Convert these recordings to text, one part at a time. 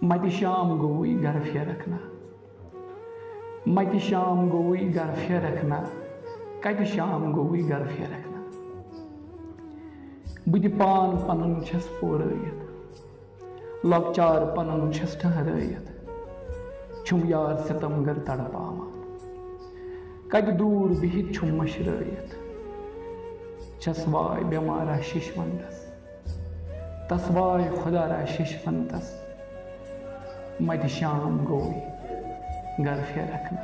متہِ شام گوٚوٕے گرٕ پھیرکھ نا متہِ شام گوٚوٕے گرٕ پھیرکھ نا کتہِ شام گوٚوٕے گرٕ پھیرکھ نا بہٕ تہِ پان پنُن چھَس پورٲیِتھ لۄکچار پنُن چھَس ٹھہرٲیِتھ چھُم یار ستم گر تڑپاوان کتہِ دوٗر بِہِتھ چھُم مٔشرٲیِتھ چھَس واے بٮ۪مارا ششمنتس تس واے خۄدارا ششمنتس متہِ شام گوٚوٕے گرٕ پھیرکھ نا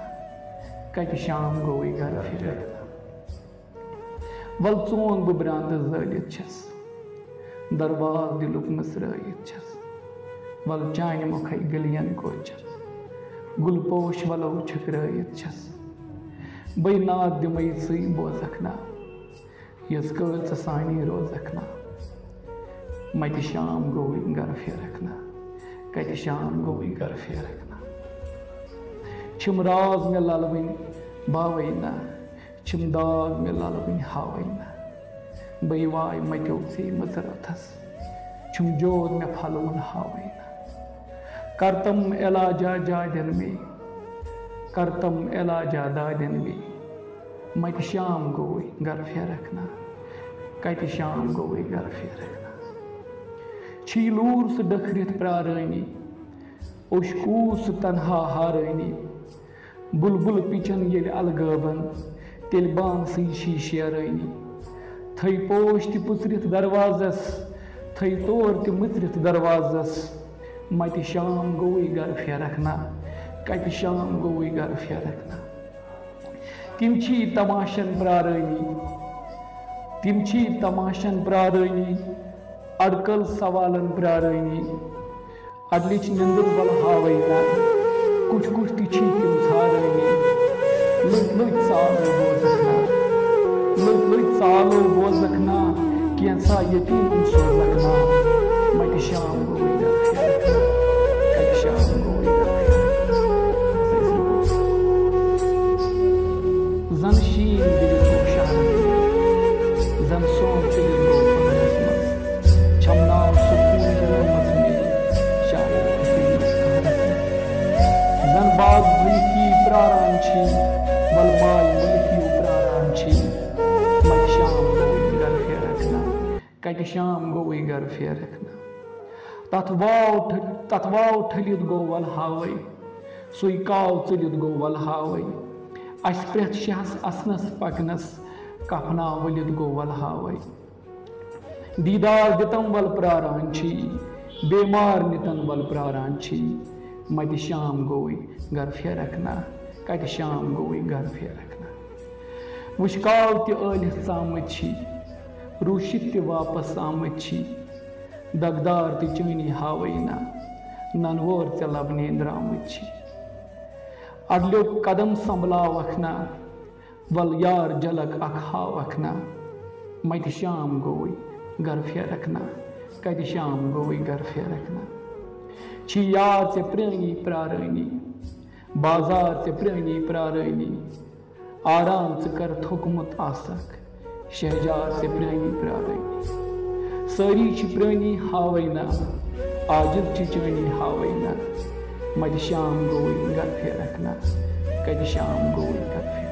کتہِ شام گوٚوٕے گرٕ پھیرکھ نا ول ژون بہٕ برٛانٛدٕ زٲلِتھ چھَس درواز دِلُک مٕژرٲیِتھ چھَس ول چانہِ مُکھے گٔلین کوچس گُل پوش ولو چھٔکرٲیِتھ چھَس بٔے ناد دِمَے ژٕے بوزکھ نا یِژ کٲلۍ ژٕ سانی روزکھ نا متہِ شام گوٚوٕے گرٕ پھیرکھ نا کتہِ شام گوٚوٕے گرٕ پھیرکھ نا چھِم راز مےٚ للوٕنۍ باوَے نا چھِم داغ مےٚ للوٕنۍ ہاوَے نا بٔے واے متیو ژے مٕژراتھس چھُم جود مےٚ پھلوُن ہاوَے نا کرتم علاجا جادٮ۪ن مے کرتم علاجا دادٮ۪ن مے متہِ شام گوٚوٕے گرٕ پھیرکھ نا کتہِ شام گوٚوٕے گرٕ پھیرکھ نا چھی لوٗر سُہ ڈٔکھرِتھ پرٛارٲنی اوٚشکوٗ سُہ تنہا ہارٲنی بُلبُل پِچن ییٚلہِ الگٲبن تیٚلہِ بانسٕے چھی شیرٲنی تھٔے پوش تہِ پٕژرِتھ دروازس تھٔے تور تہِ مٕژرِتھ دروازس متہِ شام گوٚوٕے گرٕ پھیرکھ نا کتہِ شام گوٚوٕے گرٕ پھیرکھ نا تِم چھی تماشن پرٛارٲنی تِم چھی تماشن پرٛارٲنی اڑکل سوالن پرٛارٲنی اڈلِچ نیندٕر ول ہاوَے نا کُٹھ کُٹھ تہِ چھی تِم ژھارٲنی لٔٹۍ لٔٹۍ ژالو بوزکھ نا لٔٹۍ لٔٹۍ ژالو بوزکھ نا کینٛژھا یتیٖم سوزکھ نا متہِ شام گوٚوٕے گرٕ پھیرکھ نا کتہِ شام گوٚوٕے گرٕ پھیرکھ نا زن شیٖن دِلہِ گوٚو شہرس منٛز زن سون ژٔلِتھ گوٚو پہرس منٛز چھم ناو سکوٗن درٛٲمٕژ مےٚ شاید زن باغ بٔلکی پرٛاران چھی ول ماے مُلکِیو پرٛاران چھی متہِ شام گوٚوٕے گرٕ پھیرکھ نا کتہِ شام گوٚوٕے گرٕ پھیرکھ نا تتھ واو ٹھٔلِتھ گوٚو ول ہاوَے سُے کاو ژٔلِتھ گوٚو ول ہاوَے اسہِ پرٛٮ۪تھ شہس اَسنس پکنس کفنا ؤلِتھ گوٚو ول ہاوَے دیٖدار دِتم ول پرٛاران چھی بیمار نِتن ول پرٛاران چھی متہِ شام گوٚوٕے گرٕ پھیرکھ نا کتہِ شام گوٚوٕے گرٕ پھیرکھ نا وٕشکاو تہِ ٲلِتھ ژامٕتۍ چھی روٗشِتھ تہِ واپس آمٕتۍ چھی دگدار تہِ چٲنی ہاوَے نا ننوور ژےٚ لبنہِ درٛامٕتۍ چھی اڈلیو قدم سنبلاوکھ نا ول یار جلک اکھ ہاوکھ نا متہِ شام گوٚوٕے گرٕ پھیرکھ نا کتہِ شام گوٚوٕے گرٕ پھیرکھ نا چھی یار ژےٚ پرٛٲنی پرٛارٲنی بازار ژےٚ پرٛٲنی پرٛارٲنی آرام ژٕ کر تھوٚکمُت آسکھ شہجار ژےٚ پرٛٲنی پرٛارٲنی سٲری چھِ پرٛٲنی ہاوَے نا عاجز چھِ چٲنی ہاوَے نا متہِ شام گوٚوٕے گرٕ پھیرکھ نا کتہِ شام گوٚوٕے گرٕ پھیرکھ